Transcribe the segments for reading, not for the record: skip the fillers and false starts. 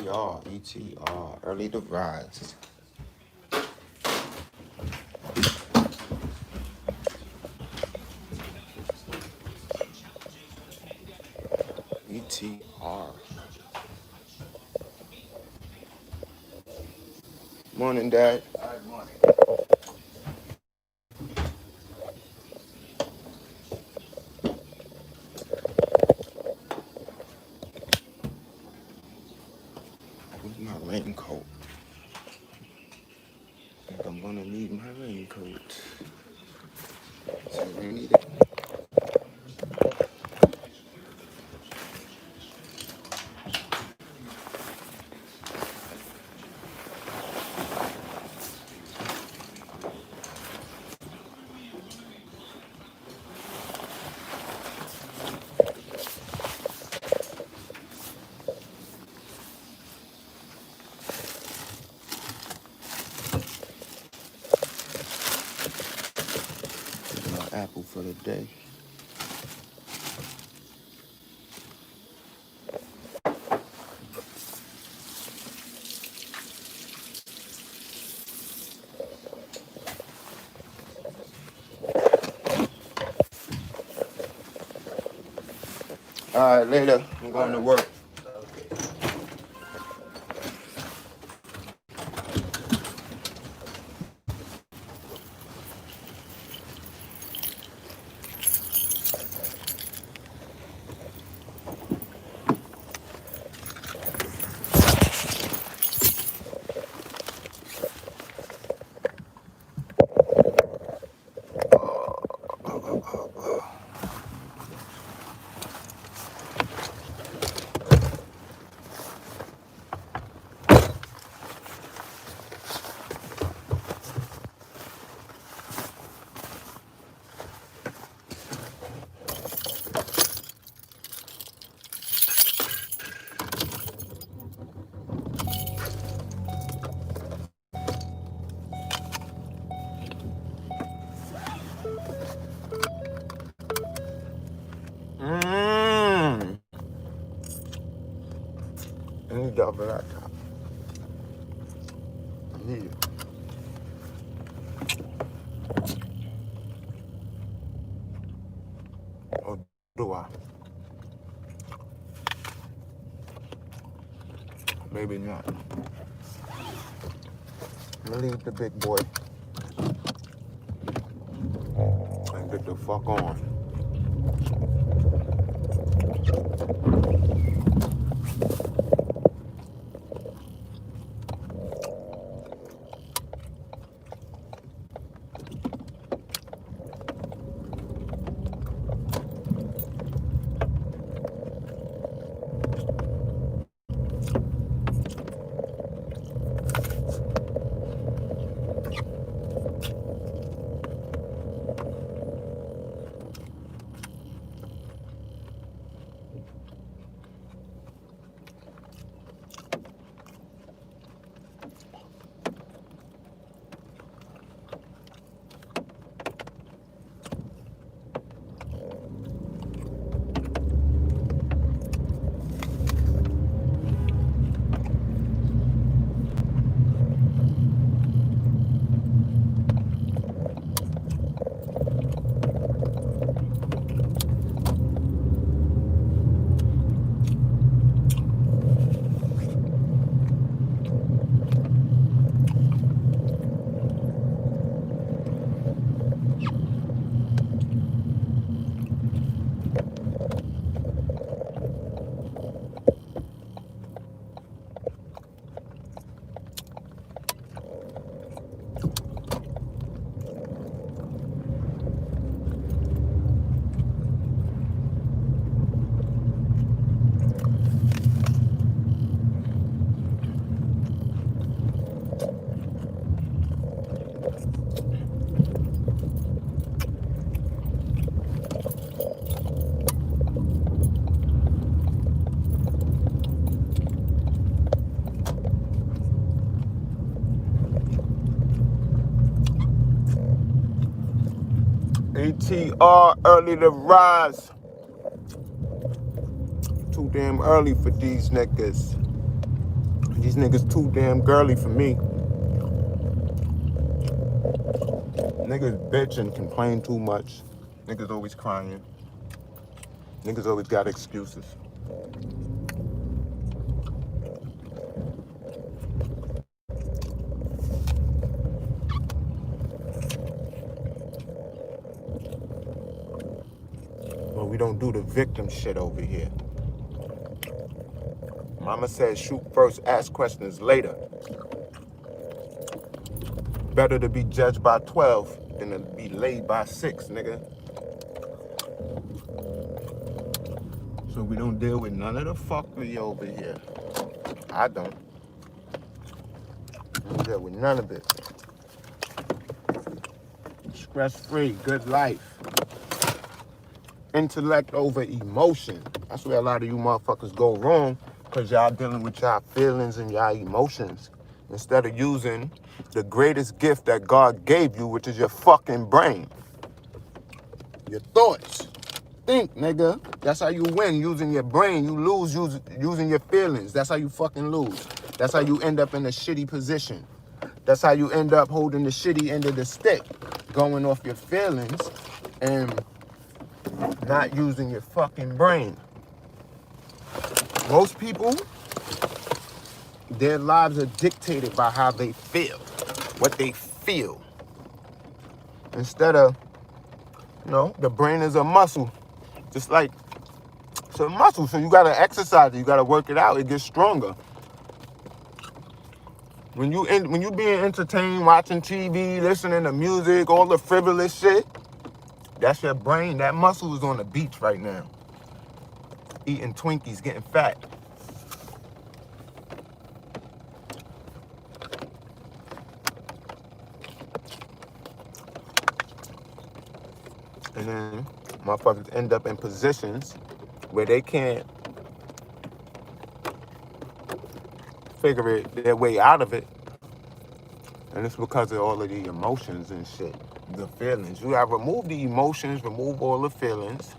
ETR, early to rise. ETR. Morning, Dad. Good morning. Where's my raincoat? I think I'm gonna need my raincoat. It's a rainy day. My apple for the day. All right, later. I'm going to work. Mmm. I need double that top. I need it. Or do I? Maybe not. I'm gonna leave the big boy and get the fuck on. ETR, early to rise. Too damn early for these niggas. These niggas too damn girly for me. Niggas bitch and complain too much. Niggas always crying. Niggas always got excuses. But we don't do the victim shit over here. Mama said shoot first, ask questions later. Better to be judged by 12 than to be laid by 6, nigga. So we don't deal with none of the fuckery over here. I don't. I don't deal with none of it. Stress-free, good life. Intellect over emotion. That's where a lot of you motherfuckers go wrong, because y'all dealing with y'all feelings and y'all emotions instead of using the greatest gift that God gave you, which is your fucking brain. Your thoughts. Think, nigga. That's how you win, using your brain. You lose using your feelings. That's how you fucking lose. That's how you end up in a shitty position. That's how you end up holding the shitty end of the stick, going off your feelings and not using your fucking brain. Most people, their lives are dictated by how they feel, what they feel. Instead of, the brain is a muscle. Just like it's a muscle, so you gotta exercise it, you gotta work it out, it gets stronger. When you being entertained, watching TV, listening to music, all the frivolous shit, that's your brain. That muscle is on the beach right now. Eating Twinkies, getting fat. And then motherfuckers end up in positions where they can't figure their way out of it. And it's because of all of the emotions and shit. The feelings. You gotta remove the emotions, remove all the feelings.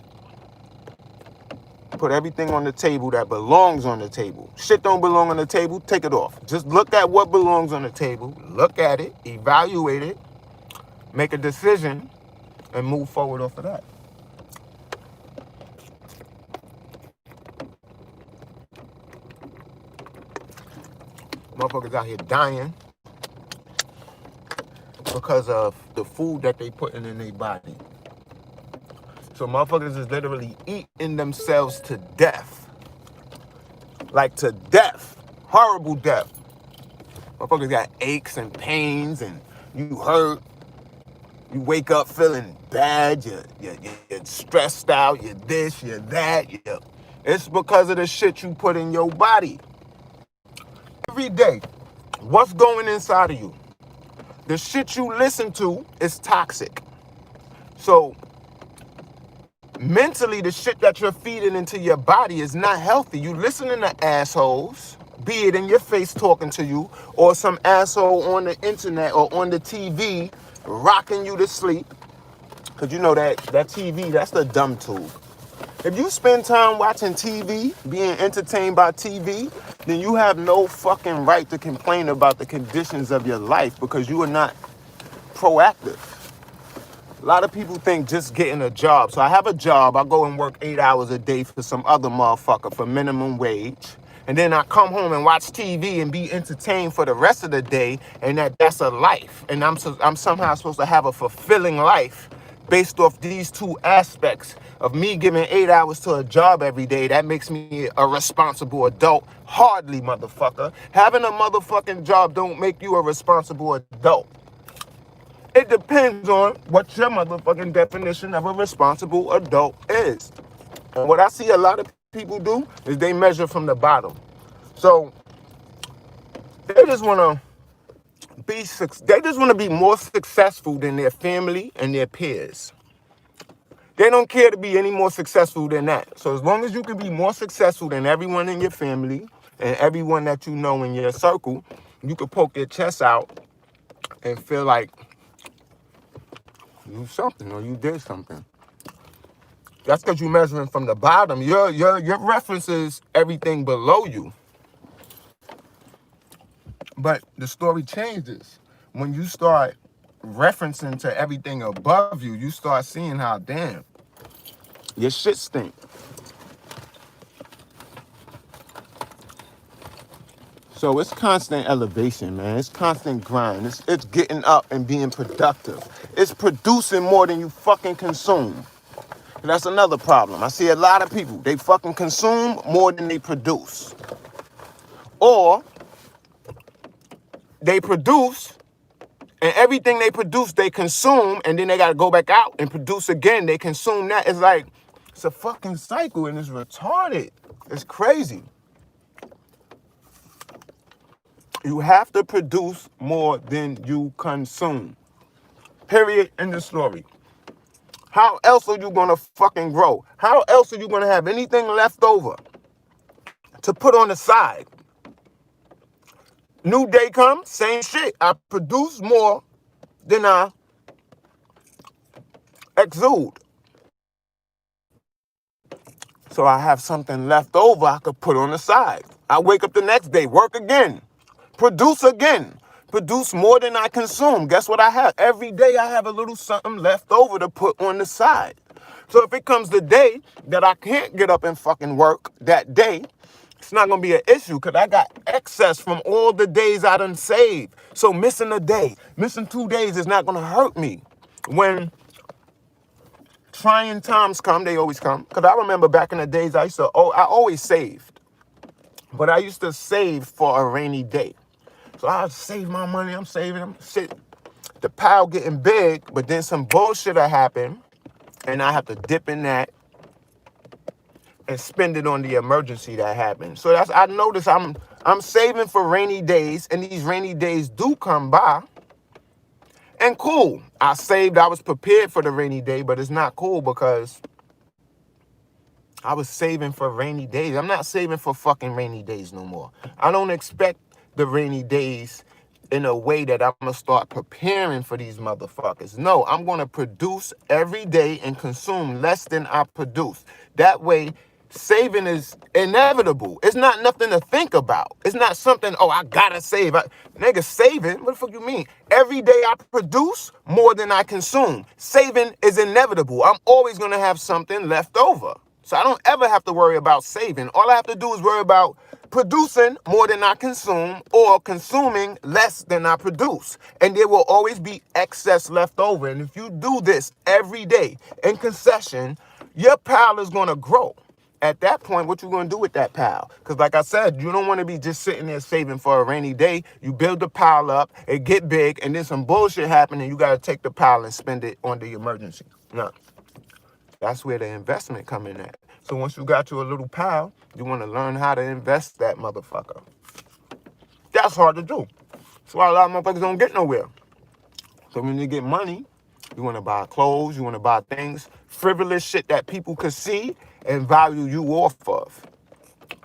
Put everything on the table that belongs on the table. Shit don't belong on the table, take it off. Just look at what belongs on the table. Look at it, evaluate it, make a decision, and move forward off of that. Motherfuckers out here dying because of the food that they putting in their body. So motherfuckers is literally eating themselves to death. Like to death. Horrible death. Motherfuckers got aches and pains and you hurt. You wake up feeling bad. You're stressed out. You're this, you're that. It's because of the shit you put in your body. Every day, what's going inside of you? The shit you listen to is toxic. So mentally, the shit that you're feeding into your body is not healthy. You listening to assholes, be it in your face talking to you, or some asshole on the internet or on the TV rocking you to sleep. Because you know that TV, that's the dumb tube. If you spend time watching TV, being entertained by TV, then you have no fucking right to complain about the conditions of your life because you are not proactive. A lot of people think just getting a job. So I have a job. I go and work 8 hours a day for some other motherfucker for minimum wage. And then I come home and watch TV and be entertained for the rest of the day. And that's a life. And I'm somehow supposed to have a fulfilling life based off these two aspects of me giving 8 hours to a job every day. That makes me a responsible adult. Hardly, motherfucker. Having a motherfucking job don't make you a responsible adult. It depends on what your motherfucking definition of a responsible adult is. And what I see a lot of people do is they measure from the bottom. So they just want to be more successful than their family and their peers. They don't care to be any more successful than that. So as long as you can be more successful than everyone in your family and everyone that you know in your circle, you can poke your chest out and feel like you something or you did something. That's because you're measuring from the bottom. Your reference is everything below you. But the story changes. When you start referencing to everything above you, you start seeing how, damn, your shit stink. So it's constant elevation, man. It's constant grind. It's getting up and being productive. It's producing more than you fucking consume. And that's another problem. I see a lot of people, they fucking consume more than they produce. Or they produce, and everything they produce, they consume, and then they got to go back out and produce again. They consume that. It's like, it's a fucking cycle, and it's retarded. It's crazy. You have to produce more than you consume. Period. End of story. How else are you going to fucking grow? How else are you going to have anything left over to put on the side? New day comes, same shit. I produce more than I exude. So I have something left over I could put on the side. I wake up the next day, work again, produce again, produce more than I consume. Guess what I have? Every day I have a little something left over to put on the side. So if it comes the day that I can't get up and fucking work that day, it's not going to be an issue because I got excess from all the days I done saved. So missing a day, missing 2 days is not going to hurt me. When trying times come, they always come. Because I remember back in the days I always saved. But I used to save for a rainy day. So I save my money, I'm saving, shit. The pile getting big, but then some bullshit will happen. And I have to dip in that and spend it on the emergency that happened. So I notice I'm saving for rainy days, and these rainy days do come by. And cool, I saved, I was prepared for the rainy day, but it's not cool because I was saving for rainy days. I'm not saving for fucking rainy days no more. I don't expect the rainy days in a way that I'm going to start preparing for these motherfuckers. No, I'm going to produce every day and consume less than I produce. That way, saving is inevitable. It's not nothing to think about. It's not something, oh, I gotta save. Nigga, saving? What the fuck you mean? Every day I produce more than I consume. Saving is inevitable. I'm always gonna have something left over. So I don't ever have to worry about saving. All I have to do is worry about producing more than I consume or consuming less than I produce. And there will always be excess left over. And if you do this every day in concession, your pile is gonna grow. At that point, what you gonna do with that pile? Because like I said, you don't want to be just sitting there saving for a rainy day. You build the pile up, it get big, and then some bullshit happen, and you gotta take the pile and spend it on the emergency. No, that's where the investment come in at. So once you got you a little pile, you want to learn how to invest that motherfucker. That's hard to do. That's why a lot of motherfuckers don't get nowhere. So when you get money, you want to buy clothes, you want to buy things, frivolous shit that people could see and value you off of.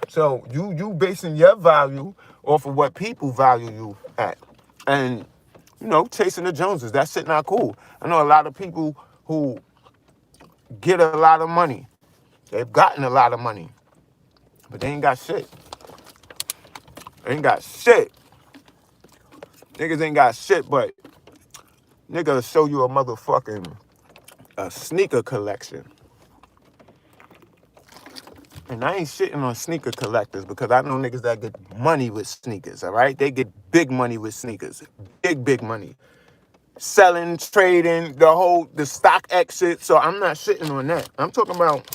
So you basing your value off of what people value you at. And, chasing the Joneses, that shit not cool. I know a lot of people who get a lot of money. They've gotten a lot of money. But they ain't got shit. They ain't got shit. Niggas ain't got shit, but nigga show you a sneaker collection. And I ain't shitting on sneaker collectors because I know niggas that get money with sneakers, all right? They get big money with sneakers. Big money. Selling, trading, the stock exit. So I'm not shitting on that. I'm talking about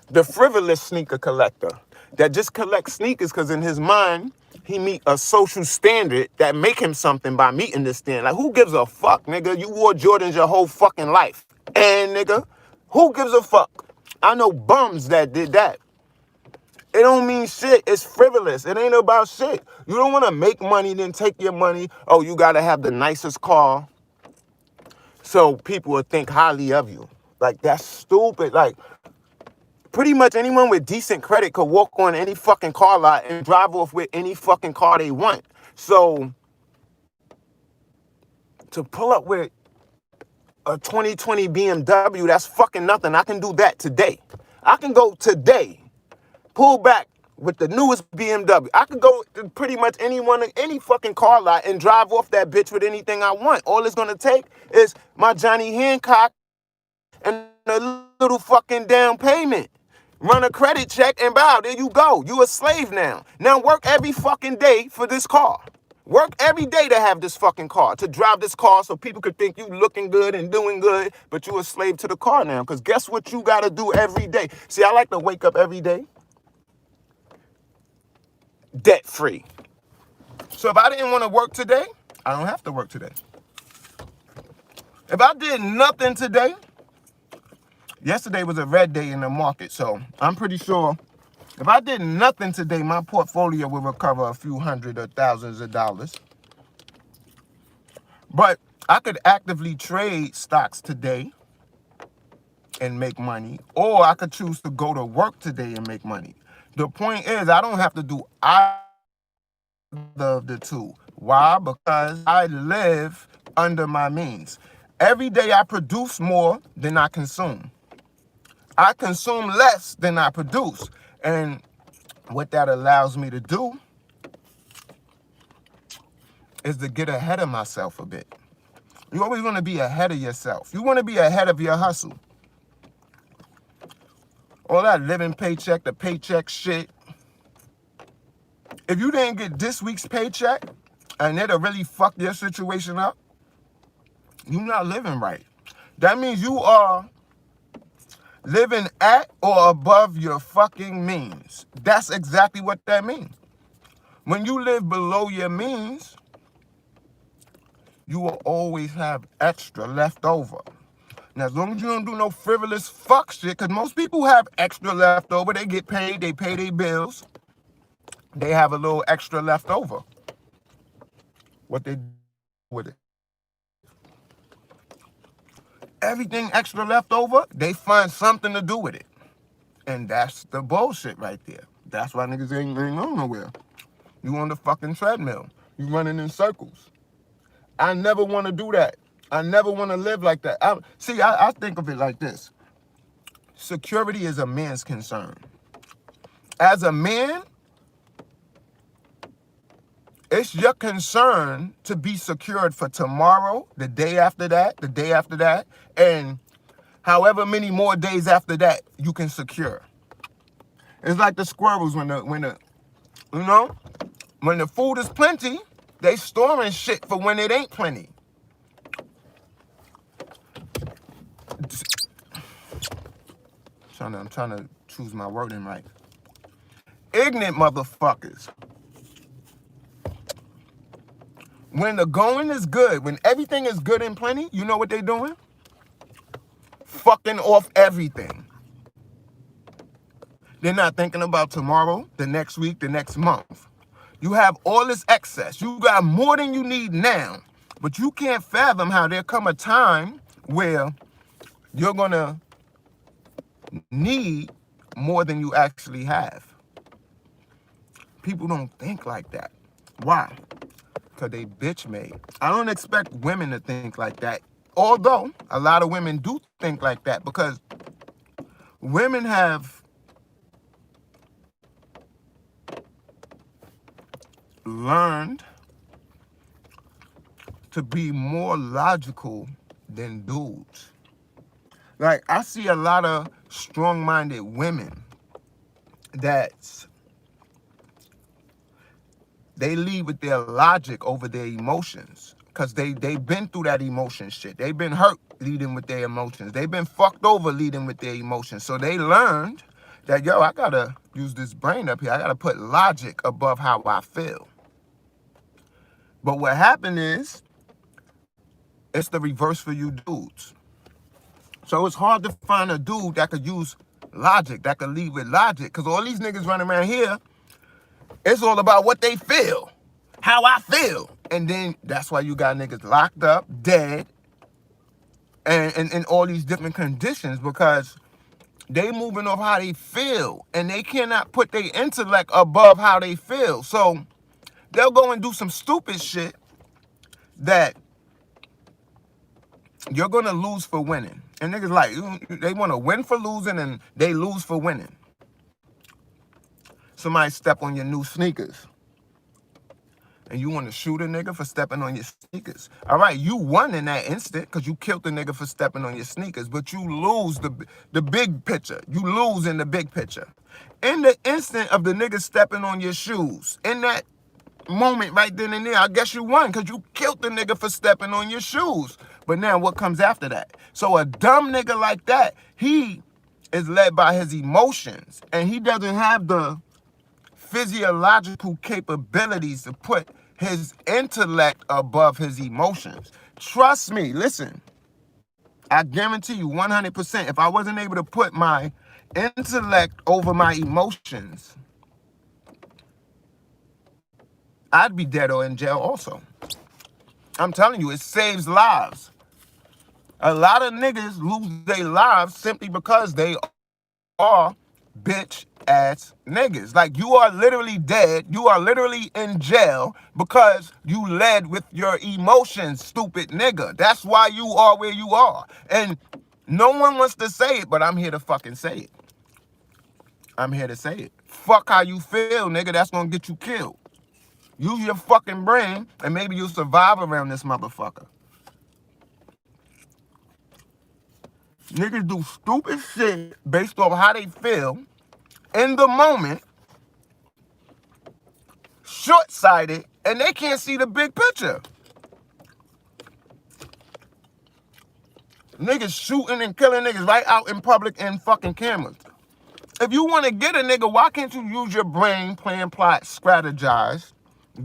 the frivolous sneaker collector that just collects sneakers because in his mind, he meet a social standard that make him something by meeting this standard. Like, who gives a fuck, nigga? You wore Jordans your whole fucking life. And, nigga, who gives a fuck? I know bums that did that. It don't mean shit. It's frivolous. It ain't about shit. You don't want to make money, then take your money. Oh, you got to have the nicest car so people will think highly of you. Like, that's stupid. Like, pretty much anyone with decent credit could walk on any fucking car lot and drive off with any fucking car they want. So, to pull up with a 2020 BMW, that's fucking nothing. I can do that today. I can go today, pull back with the newest BMW. I could go to pretty much any fucking car lot and drive off that bitch with anything I want. All it's gonna take is my Johnny Hancock and a little fucking down payment. Run a credit check and bow, there you go. You a slave now. Now work every fucking day for this car. Work every day to have this fucking car, to drive this car so people could think you looking good and doing good, but you a slave to the car now. Because guess what you got to do every day? See, I like to wake up every day debt free. So if I didn't want to work today, I don't have to work today. If I did nothing today, yesterday was a red day in the market, so I'm pretty sure if I did nothing today, my portfolio will recover a few hundred or thousands of dollars. But I could actively trade stocks today and make money, or I could choose to go to work today and make money. The point is, I don't have to do either of the two. Why? Because I live under my means. Every day I produce more than I consume. I consume less than I produce. And what that allows me to do is to get ahead of myself a bit. You always want to be ahead of yourself. You want to be ahead of your hustle. All that living paycheck to paycheck shit. If you didn't get this week's paycheck and it'll really fuck your situation up, you're not living right. That means you are living at or above your fucking means. That's exactly what that means. When you live below your means, you will always have extra left over. Now, as long as you don't do no frivolous fuck shit, because most people have extra left over, they get paid, they pay their bills, they have a little extra left over. What they do with it? Everything extra left over, they find something to do with it. And that's the bullshit right there. That's why niggas ain't going nowhere. You on the fucking treadmill. You running in circles. I never want to do that. I never want to live like that. I think of it like this. Security is a man's concern. As a man, it's your concern to be secured for tomorrow, the day after that, and however many more days after that you can secure. It's like the squirrels when the food is plenty, they storing shit for when it ain't plenty. I'm trying to choose my wording right. Ignorant motherfuckers. When the going is good, when everything is good and plenty, you know what they doing? Fucking off everything. They're not thinking about tomorrow, the next week, the next month. You have all this excess. You got more than you need now, but you can't fathom how there come a time where you're gonna need more than you actually have. People don't think like that. Why? Because they bitch made. I don't expect women to think like that. Although a lot of women do think like that, because women have learned to be more logical than dudes. Like, I see a lot of strong-minded women that they lead with their logic over their emotions, because they've been through that emotion shit. They've been hurt leading with their emotions. They've been fucked over leading with their emotions. So they learned that, yo, I got to use this brain up here. I got to put logic above how I feel. But what happened is, it's the reverse for you dudes. So it's hard to find a dude that could use logic, that could lead with logic. Because all these niggas running around here, it's all about what they feel, how I feel. And then that's why you got niggas locked up, dead, and in all these different conditions, because they moving off how they feel. And they cannot put their intellect above how they feel. So they'll go and do some stupid shit that you're going to lose for winning. And niggas like, they want to win for losing and they lose for winning. Somebody step on your new sneakers. And you want to shoot a nigga for stepping on your sneakers. All right, you won in that instant because you killed the nigga for stepping on your sneakers, but you lose the big picture. You lose in the big picture. In the instant of the nigga stepping on your shoes, in that moment right then and there, I guess you won because you killed the nigga for stepping on your shoes. But now what comes after that? So a dumb nigga like that, he is led by his emotions, and he doesn't have the physiological capabilities to put his intellect above his emotions. Trust me, listen, I guarantee you 100%, if I wasn't able to put my intellect over my emotions, I'd be dead or in jail also. I'm telling you, it saves lives. A lot of niggas lose their lives simply because they are bitch ass niggas. Like, you are literally dead. You are literally in jail because you led with your emotions, stupid nigga. That's why you are where you are. And no one wants to say it, but I'm here to fucking say it. I'm here to say it. Fuck how you feel, nigga. That's gonna get you killed. Use your fucking brain and maybe you'll survive around this motherfucker. Niggas do stupid shit based off how they feel in the moment, short-sighted, and they can't see the big picture. Niggas shooting and killing niggas right out in public in fucking cameras. If you want to get a nigga, why can't you use your brain, plan, plot, strategize,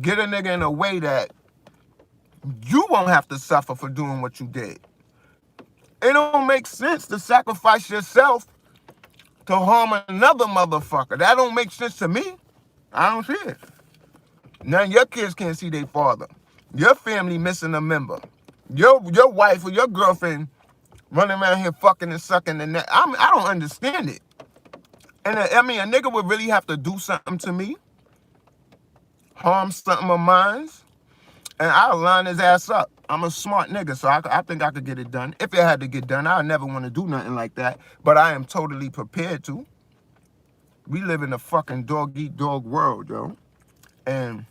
get a nigga in a way that you won't have to suffer for doing what you did? It don't make sense to sacrifice yourself to harm another motherfucker. That don't make sense to me. I don't see it. Now your kids can't see their father. Your family missing a member. Your wife or your girlfriend running around here fucking and sucking the neck. I don't understand it. And I mean, a nigga would really have to do something to me, harm something of mine, and I'll line his ass up. I'm a smart nigga, so I think I could get it done. If it had to get done, I'd never want to do nothing like that, but I am totally prepared to. We live in a fucking dog-eat-dog world, yo. And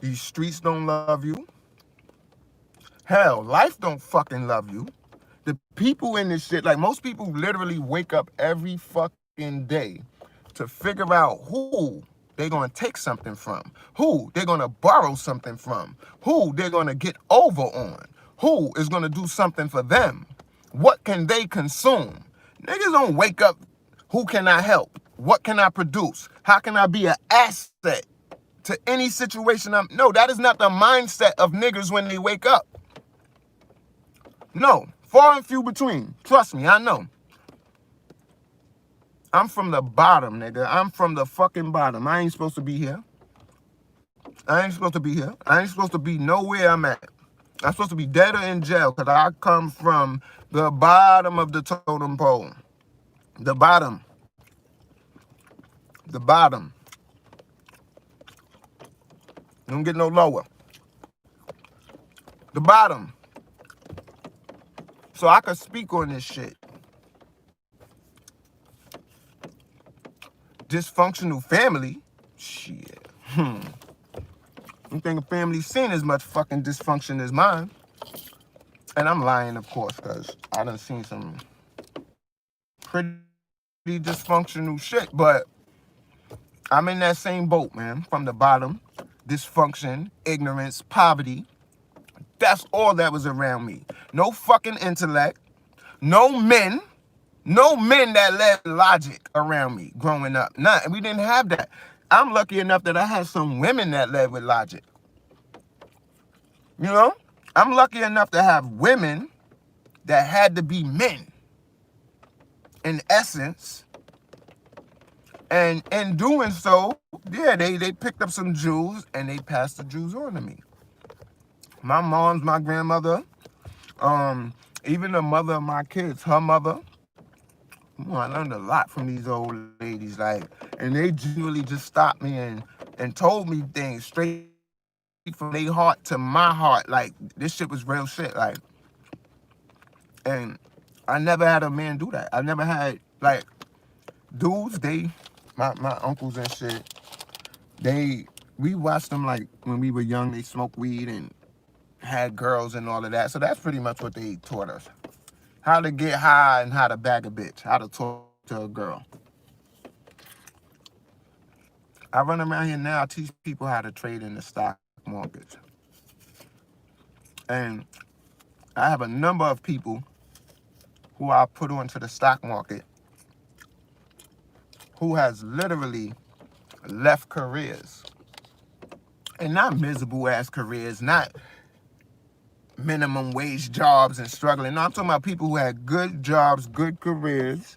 these streets don't love you. Hell, life don't fucking love you. The people in this shit, like most people literally wake up every fucking day to figure out who they're going to take something from, who they're going to borrow something from, who they're going to get over on, who is going to do something for them. What can they consume? Niggas don't wake up, who can I help? What can I produce? How can I be an asset to any situation? No, that is not the mindset of niggas when they wake up. No, far and few between. Trust me, I know. I'm from the bottom, nigga. I'm from the fucking bottom. I ain't supposed to be here. I ain't supposed to be here. I ain't supposed to be nowhere I'm at. I'm supposed to be dead or in jail because I come from the bottom of the totem pole. The bottom. The bottom. Don't get no lower. The bottom. So I could speak on this shit. Dysfunctional family? Shit. I don't think a family's seen as much fucking dysfunction as mine. And I'm lying, of course, because I done seen some pretty dysfunctional shit, but I'm in that same boat, man. From the bottom, dysfunction, ignorance, poverty. That's all that was around me. No fucking intellect. No men that led logic around me growing up. None. We didn't have that. I'm lucky enough that I had some women that led with logic. You know? I'm lucky enough to have women that had to be men, in essence. And in doing so, yeah, they picked up some jewels and they passed the jewels on to me. My mom's my grandmother, even the mother of my kids, her mother. I learned a lot from these old ladies, like, and they genuinely just stopped me and told me things straight from their heart to my heart. Like, this shit was real shit, like, and I never had a man do that. I never had, like, dudes, they My uncles and shit, we watched them like when we were young. They smoked weed and had girls and all of that. So that's pretty much what they taught us: how to get high and how to bag a bitch, how to talk to a girl. I run around here now. I teach people how to trade in the stock markets, and I have a number of people who I put onto the stock market who has literally left careers, and not miserable ass careers, not minimum wage jobs and struggling. No, I'm talking about people who had good jobs, good careers,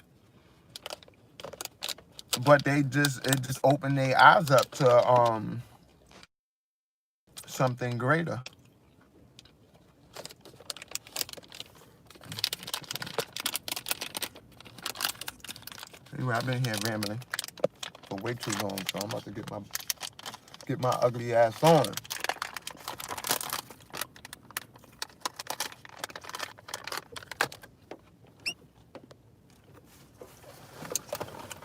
but it just opened their eyes up to something greater. Anyway, I've been here rambling for way too long, so I'm about to get my ugly ass on.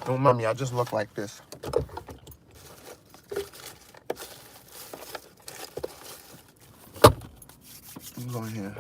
Don't mind me, I just look like this. I'm going here.